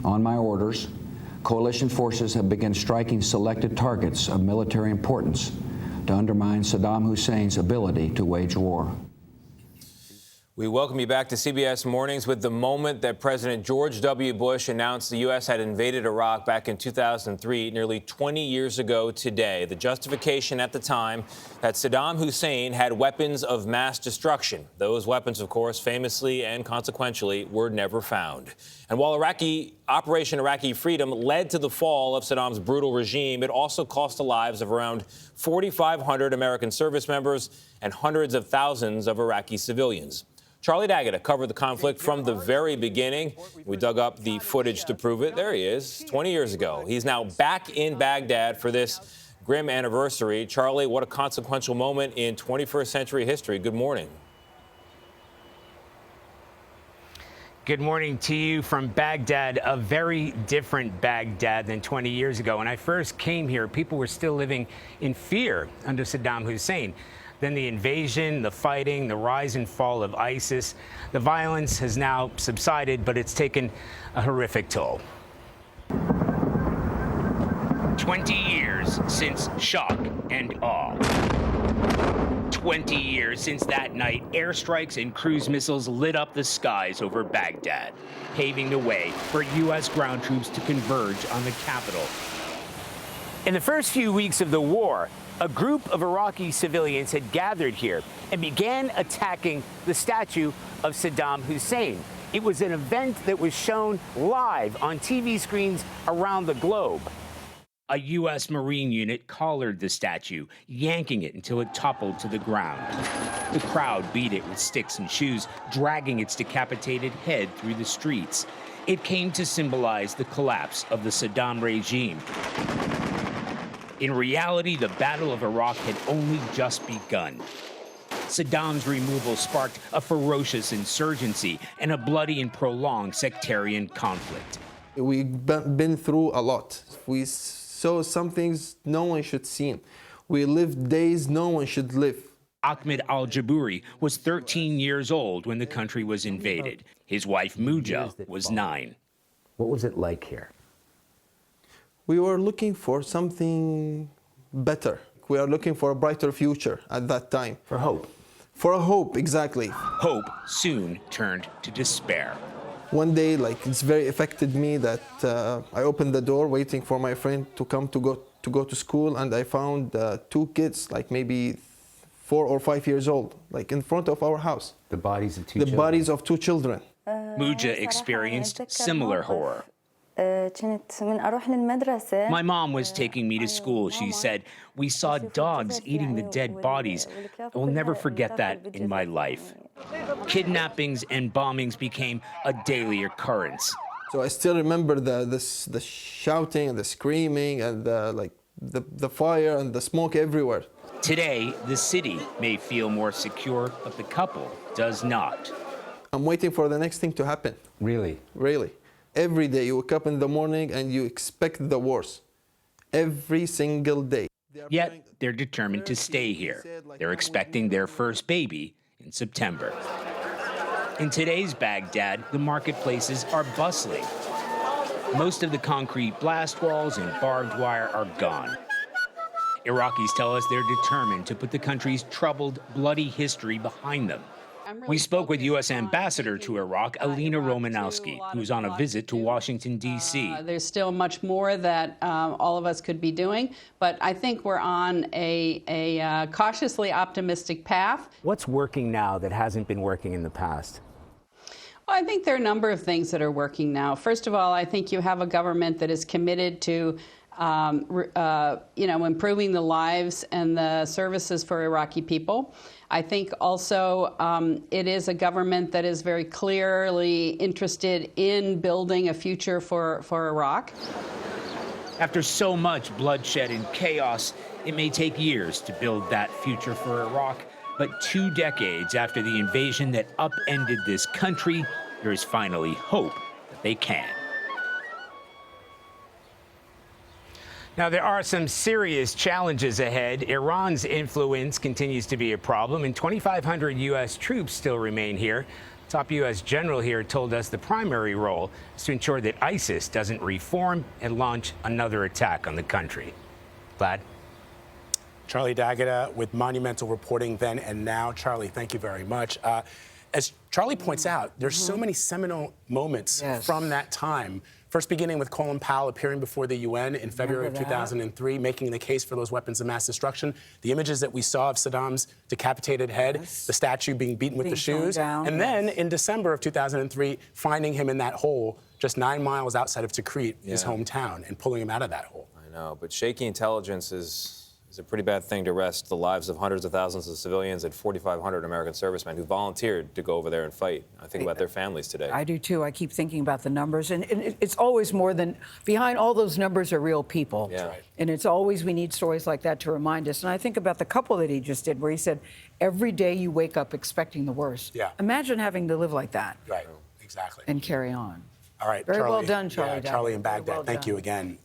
on my orders, coalition forces have begun striking selected targets of military importance to undermine Saddam Hussein's ability to wage war. We welcome you back to CBS Mornings with the moment that President George W. Bush announced the U.S. had invaded Iraq back in 2003, nearly 20 years ago today. The justification at the time that Saddam Hussein had weapons of mass destruction. Those weapons, of course, famously and consequentially were never found. And while Operation Iraqi Freedom led to the fall of Saddam's brutal regime, it also cost the lives of around 4,500 American service members and hundreds of thousands of Iraqi civilians. Charlie D'Agata covered the conflict from the very beginning. We dug up the footage to prove it. There he is, 20 years ago. He's now back in Baghdad for this grim anniversary. Charlie, what a consequential moment in 21st century history. Good morning. Good morning to you from Baghdad, a very different Baghdad than 20 years ago. When I first came here, people were still living in fear under Saddam Hussein. Then the invasion, the fighting, the rise and fall of ISIS. The violence has now subsided, but it's taken a horrific toll. 20 years since shock and awe. 20 years since that night, airstrikes and cruise missiles lit up the skies over Baghdad, paving the way for U.S. ground troops to converge on the capital. In the first few weeks of the war, a group of Iraqi civilians had gathered here and began attacking the statue of Saddam Hussein. It was an event that was shown live on TV screens around the globe. A U.S. Marine unit collared the statue, yanking it until it toppled to the ground. The crowd beat it with sticks and shoes, dragging its decapitated head through the streets. It came to symbolize the collapse of the Saddam regime. In reality, the Battle of Iraq had only just begun. Saddam's removal sparked a ferocious insurgency and a bloody and prolonged sectarian conflict. We've been through a lot. We saw some things no one should see. We lived days no one should live. Ahmed al-Jabouri was 13 years old when the country was invaded. His wife, Muja, was 9. What was it like here? We were looking for something better. We are looking for a brighter future at that time. For hope. For a hope, exactly. Hope soon turned to despair. One day, it's very affected me that I opened the door waiting for my friend to come to go to school, and I found 2 kids, maybe 4 or 5 years old, in front of our house. The bodies of 2 children. The bodies of 2 children. Muja experienced similar horror. My mom was taking me to school. She said, "We saw dogs eating the dead bodies. I will never forget that in my life." Kidnappings and bombings became a daily occurrence. So I still remember the shouting and the screaming and the fire and the smoke everywhere. Today, the city may feel more secure, but the couple does not. I'm waiting for the next thing to happen. Really? Really. Every day you wake up in the morning and you expect the worst. Every single day. Yet, they're determined to stay here. They're expecting their first baby in September. In today's Baghdad, the marketplaces are bustling. Most of the concrete blast walls and barbed wire are gone. Iraqis tell us they're determined to put the country's troubled, bloody history behind them. We spoke with U.S. Ambassador to Iraq, Alina Romanowski, who's on a visit to Washington, D.C. There's still much more that all of us could be doing, but I think we're on a cautiously optimistic path. What's working now that hasn't been working in the past? Well, I think there are a number of things that are working now. First of all, I think you have a government that is committed to improving the lives and the services for Iraqi people. I think also it is a government that is very clearly interested in building a future for Iraq. After so much bloodshed and chaos, it may take years to build that future for Iraq. But 2 decades after the invasion that upended this country, there is finally hope that they can. Now, there are some serious challenges ahead. Iran's influence continues to be a problem, and 2,500 U.S. troops still remain here. Top U.S. general here told us the primary role is to ensure that ISIS doesn't reform and launch another attack on the country. Vlad? Charlie D'Agata with monumental reporting then and now. Charlie, thank you very much. As Charlie points out, there's so many seminal moments from that time. First beginning with Colin Powell appearing before the UN in February of 2003, making the case for those weapons of mass destruction. The images that we saw of Saddam's decapitated head, the statue being beaten with the shoes. And then in December of 2003, finding him in that hole just 9 miles outside of Tikrit, his hometown, and pulling him out of that hole. I know, but shaky intelligence is a pretty bad thing to risk the lives of hundreds of thousands of civilians and 4,500 American servicemen who volunteered to go over there and fight. I think about their families today. I do too. I keep thinking about the numbers, and it's always more than behind all those numbers are real people. Yeah. Right. And it's always we need stories like that to remind us. And I think about the couple that he just did, where he said, "Every day you wake up expecting the worst." Yeah. Imagine having to live like that. Right. Exactly. And carry on. All right, Very Charlie. well done, Charlie. Yeah, Charlie in Very Baghdad. well Thank done. you again.